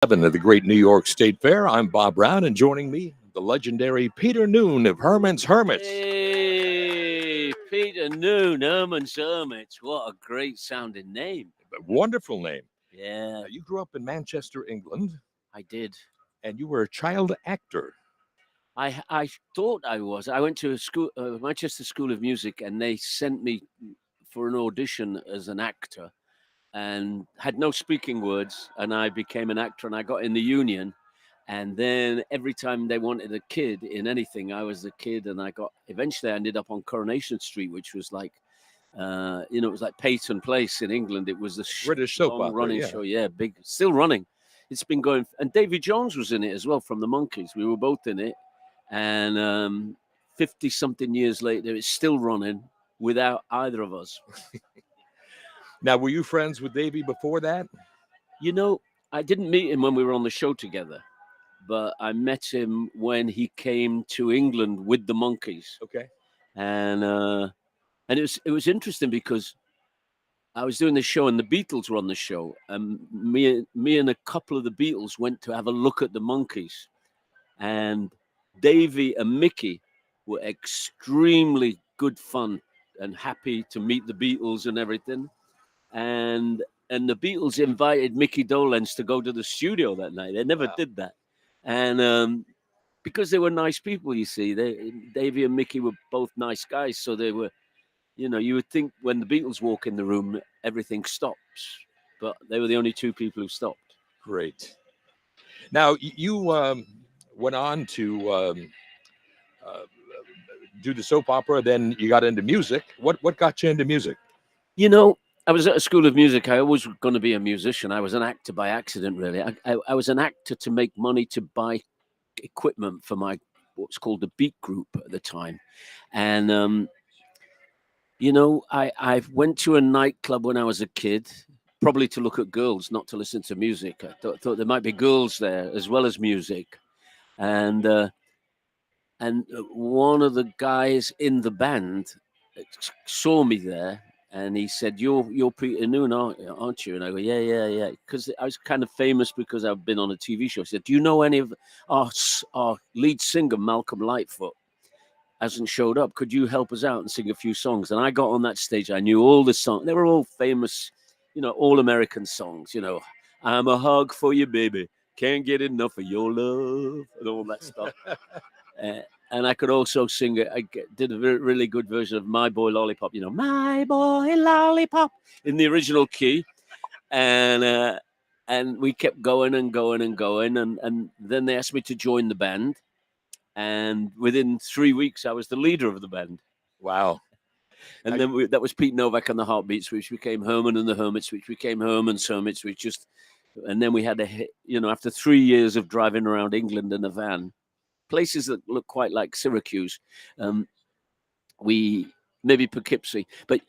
11 of the Great New York State Fair. I'm Bob Brown, and joining me, the legendary Peter Noone of Herman's Hermits. Hey, Peter Noone, Herman's Hermits. What a great sounding name. A wonderful name. Yeah, You grew up in Manchester, England, I did. and you were a child actor. I thought I was. I went to a school, Manchester School of Music, and they sent me for an audition as an actor and had no speaking words. And I became an actor and I got in the union. And then every time they wanted a kid in anything, I was the kid. And eventually I ended up on Coronation Street, which was like, it was like Peyton Place in England. It was a British soap opera, running yeah. show. Yeah, big, still running. It's been going. And Davy Jones was in it as well from the Monkees. We were both in it. And 50 something years later, it's still running without either of us. Now, were you friends with Davy before that? You know, I didn't meet him when we were on the show together, but I met him when he came to England with the Monkees. Okay. And it was interesting because I was doing the show and the Beatles were on the show, and me and a couple of the Beatles went to have a look at the Monkees, and Davy and Mickey were extremely good fun and happy to meet the Beatles and everything. And the Beatles invited Mickey Dolenz to go to the studio that night. They never did that. And because they were nice people, you see, Davy and Mickey were both nice guys. So they were, you would think when the Beatles walk in the room, everything stops. But they were the only two people who stopped. Great. Now, you went on to do the soap opera, then you got into music. What got you into music? I was at a school of music. I always was going to be a musician. I was an actor by accident, really. I was an actor to make money to buy equipment for what's called the Beat Group at the time. And, I went to a nightclub when I was a kid, probably to look at girls, not to listen to music. I thought there might be girls there as well as music. And one of the guys in the band saw me there, and he said, "You're Peter Noone, aren't you?" And I go, "Yeah." Because I was kind of famous because I've been on a TV show. He said, "Do you know any of our lead singer, Malcolm Lightfoot, hasn't showed up? Could you help us out and sing a few songs?" And I got on that stage. I knew all the songs. They were all famous, all American songs. "I'm a hug for you, baby. Can't get enough of your love," and all that stuff. And I could also sing it. I did a really good version of "My Boy Lollipop," "My Boy Lollipop" in the original key. And we kept going and going and going. And then they asked me to join the band. And within 3 weeks, I was the leader of the band. Wow. And then that was Pete Novak and the Heartbeats, which became Herman and the Hermits, which became Herman's Hermits, and then we had a hit, after 3 years of driving around England in a van, places that look quite like Syracuse, maybe Poughkeepsie, but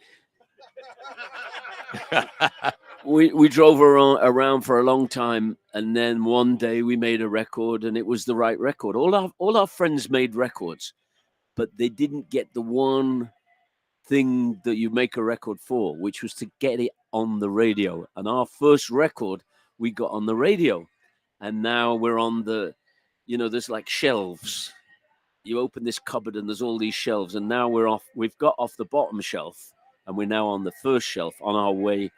we drove around for a long time, and then one day we made a record, and it was the right record. All our friends made records, but they didn't get the one thing that you make a record for, which was to get it on the radio. And our first record we got on the radio, and now we're on there's like shelves. You open this cupboard and there's all these shelves, and now we've got off the bottom shelf, and we're now on the first shelf on our way,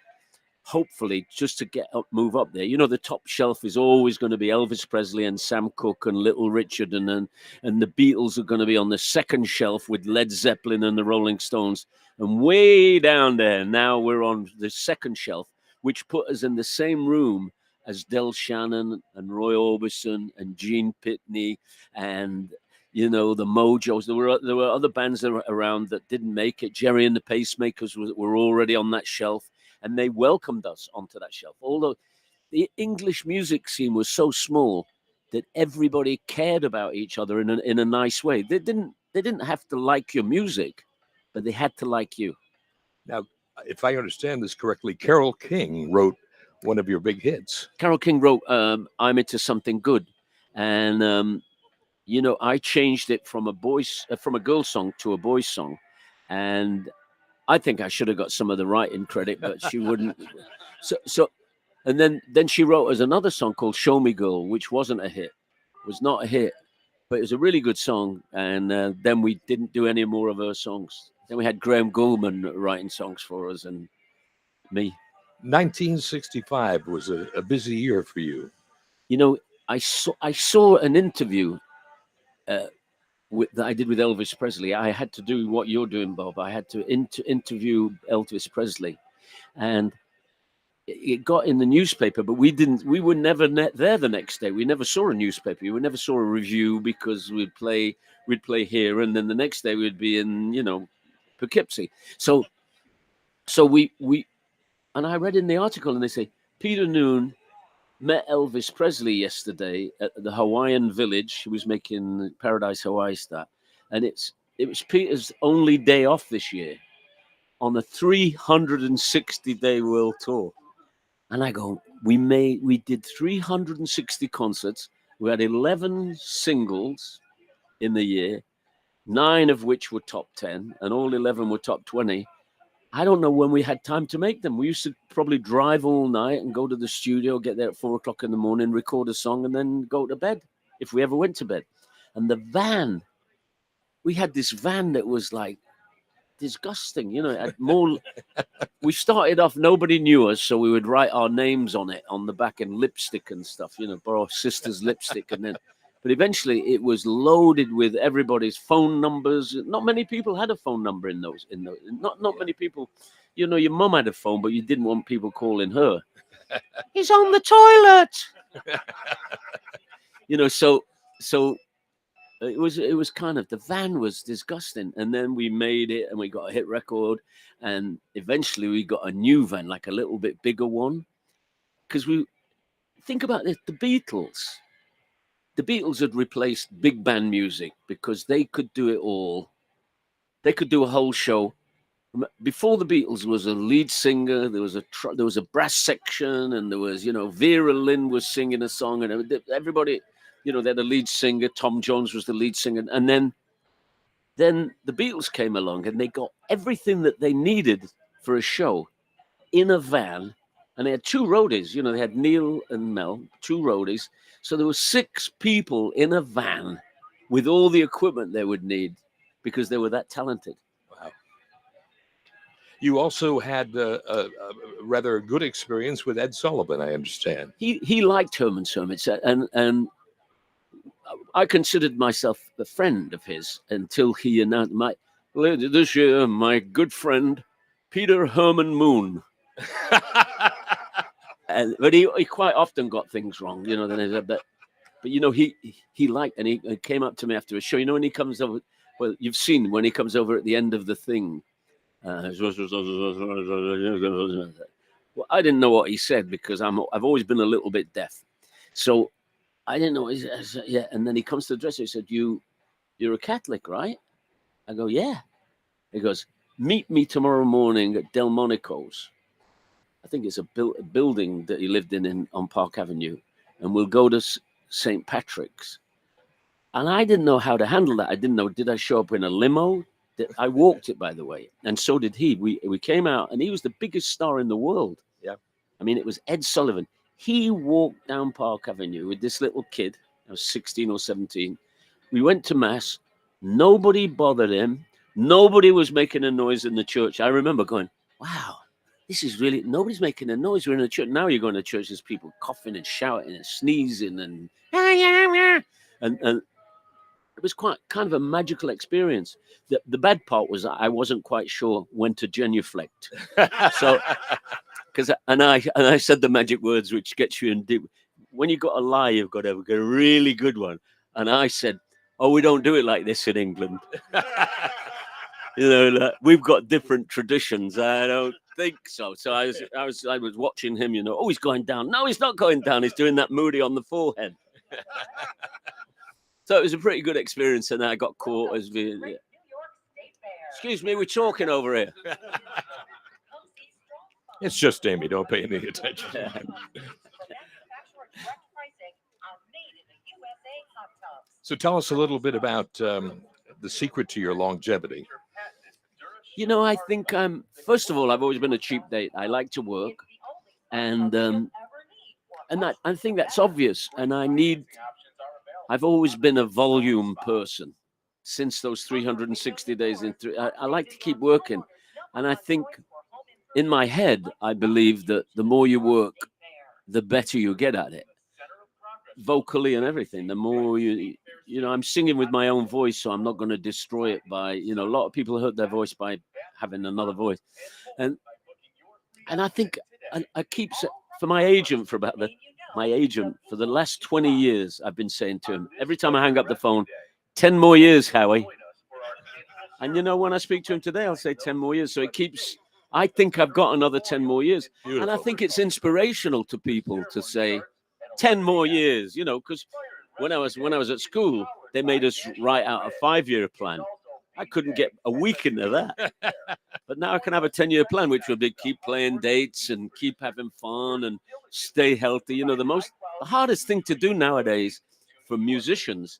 hopefully, just to move up there. The top shelf is always going to be Elvis Presley and Sam Cooke and Little Richard, and the Beatles are going to be on the second shelf with Led Zeppelin and the Rolling Stones. And way down there, now we're on the second shelf, which put us in the same room as Del Shannon and Roy Orbison and Gene Pitney and the Mojos. There were other bands around that didn't make it. Gerry and the Pacemakers were already on that shelf, and they welcomed us onto that shelf. Although the English music scene was so small that everybody cared about each other in a nice way. They didn't have to like your music, but they had to like you. Now, if I understand this correctly, Carole King wrote one of your big hits. Carole King wrote "I'm Into Something Good," and I changed it from a girl song to a boys song, and I think I should have got some of the writing credit, but she wouldn't. So And then she wrote us another song called "Show Me Girl," which wasn't a hit. It was not a hit, but it was a really good song. And then we didn't do any more of her songs. Then we had Graham Goldman writing songs for us and me. 1965 was a busy year for you. You know, I saw an interview that I did with Elvis Presley. I had to do what you're doing, Bob. I had to interview Elvis Presley, and it got in the newspaper, but we were never there the next day. We never saw a newspaper. We never saw a review because we'd play here, and then the next day we'd be in Poughkeepsie. So we and I read in the article, and they say Peter Noone met Elvis Presley yesterday at the Hawaiian village. He was making Paradise Hawaii Star, and it was Peter's only day off this year on a 360-day world tour. And I go, we did 360 concerts. We had 11 singles in the year, 9 of which were top 10, and all 11 were top 20. I don't know when we had time to make them. We used to probably drive all night and go to the studio, get there at 4 o'clock in the morning, record a song, and then go to bed, if we ever went to bed. And the van, we had this van that was like disgusting. It had more. We started off, nobody knew us, so we would write our names on it, on the back, in lipstick and stuff, borrow sister's lipstick. But eventually it was loaded with everybody's phone numbers. Not many people had a phone number in those. Not many people, your mum had a phone, but you didn't want people calling her. He's on the toilet. So it was kind of, the van was disgusting. And then we made it and we got a hit record. And eventually we got a new van, like a little bit bigger one. Because we think about this, the Beatles had replaced big band music because they could do it all. They could do a whole show. Before the Beatles was a lead singer, there was a brass section, and there was, Vera Lynn was singing a song, and everybody, they had a lead singer. Tom Jones was the lead singer. And then the Beatles came along and they got everything that they needed for a show in a van. And they had 2 roadies, they had Neil and Mel, 2 roadies. So there were 6 people in a van with all the equipment they would need because they were that talented. Wow. You also had a rather good experience with Ed Sullivan, I understand. He liked Herman's Hermits, and I considered myself a friend of his until he announced this year, my good friend, Peter Herman Moon. But he quite often got things wrong, but he liked, and he came up to me after a show. When he comes over, well, you've seen when he comes over at the end of the thing. Well, I didn't know what he said because I've always been a little bit deaf, so I didn't know. Yeah, and then he comes to the dresser. He said, "You're a Catholic, right?" I go, "Yeah." He goes, "Meet me tomorrow morning at Delmonico's." I think it's a building that he lived in on Park Avenue, and we'll go to St. Patrick's. And I didn't know how to handle that. I didn't know, did I show up in a limo? I walked it, by the way, and so did he. We came out, and he was the biggest star in the world. Yeah, I mean, it was Ed Sullivan. He walked down Park Avenue with this little kid. I was 16 or 17. We went to mass. Nobody bothered him. Nobody was making a noise in the church. I remember going, wow. This is really, nobody's making a noise. We're in a church. Now you're going to church, there's people coughing and shouting and sneezing and it was quite kind of a magical experience. The bad part was I wasn't quite sure when to genuflect. So, I said the magic words which gets you in deep. When you got a lie, you've got to have a really good one. And I said, "Oh, we don't do it like this in England." We've got different traditions. I don't think so. So I was watching him. Oh, he's going down. No, he's not going down. He's doing that moody on the forehead. So it was a pretty good experience, and I got caught as being. Yeah. Excuse me, we're talking over here. It's just Amy. Don't pay any attention. So tell us a little bit about the secret to your longevity. I think first of all, I've always been a cheap date. I like to work, and that, I think that's obvious. And I've always been a volume person since those 360 days. I like to keep working. And I think in my head, I believe that the more you work, the better you get at it, vocally and everything. The more I'm singing with my own voice, so I'm not going to destroy it by, a lot of people hurt their voice by having another voice. And I think I keep, for my agent for the last 20 years, I've been saying to him, every time I hang up the phone, 10 more years, Howie. And when I speak to him today, I'll say 10 more years. So I think I've got another 10 more years. Beautiful. And I think it's inspirational to people to say 10 more years, because when I was at school, they made us write out a 5-year plan. I couldn't get a week into that. But now I can have a 10-year plan, which would be keep playing dates and keep having fun and stay healthy. The hardest thing to do nowadays for musicians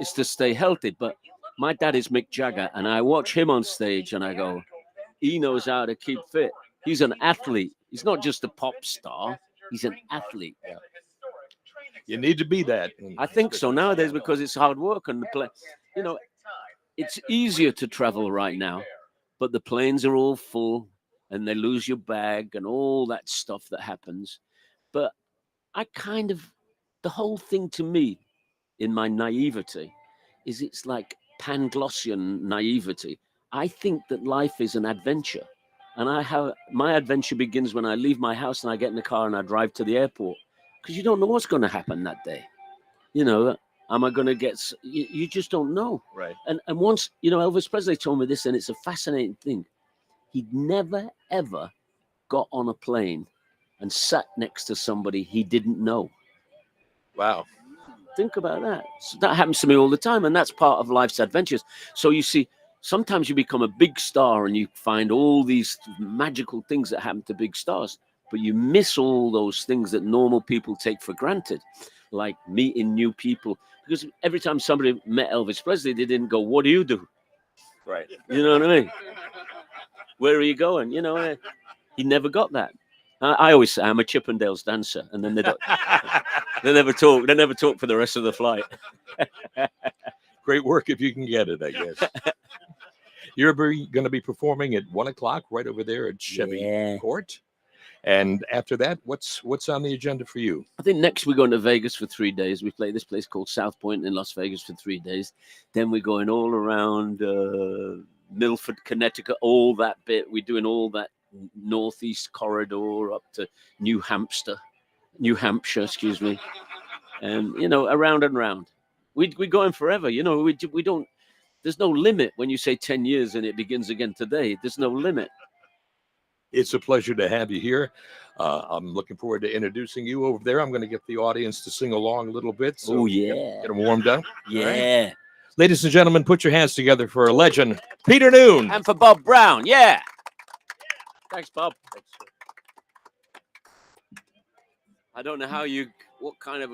is to stay healthy. But my dad is Mick Jagger, and I watch him on stage and I go, he knows how to keep fit. He's an athlete. He's not just a pop star. He's an athlete. Yeah. You need to be that. I think so nowadays, because it's hard work and it's easier to travel right now, but the planes are all full and they lose your bag and all that stuff that happens. But the whole thing to me, in my naivety, is it's like Panglossian naivety. I think that life is an adventure. And my adventure begins when I leave my house and I get in the car and I drive to the airport, because you don't know what's going to happen that day. Am I going to get? You just don't know. Right. And once, Elvis Presley told me this, and it's a fascinating thing. He'd never, ever got on a plane and sat next to somebody he didn't know. Wow. Think about that. So that happens to me all the time, and that's part of life's adventures. So you see, sometimes you become a big star and you find all these magical things that happen to big stars, but you miss all those things that normal people take for granted, like meeting new people. Because every time somebody met Elvis Presley, they didn't go, "What do you do?" Right. You know what I mean? Where are you going? He never got that. I always say I'm a Chippendales dancer, and then they don't. They never talk. They never talk for the rest of the flight. Great work if you can get it, I guess. You're going to be performing at 1:00 right over there at Chevy Court. And after that, what's on the agenda for you? I think next we're going to Vegas for 3 days. We play this place called South Point in Las Vegas for 3 days. Then we're going all around Milford, Connecticut, all that bit. We're doing all that northeast corridor up to New Hampshire, excuse me. And, around and round. We're going forever. We don't, there's no limit when you say 10 years and it begins again today. There's no limit. It's a pleasure to have you here. I'm looking forward to introducing you over there. I'm going to get the audience to sing along a little bit. So get them warmed up. Yeah. Right. Ladies and gentlemen, put your hands together for a legend, Peter Noone. And for Bob Brown. Yeah. Thanks, Bob. I don't know what kind of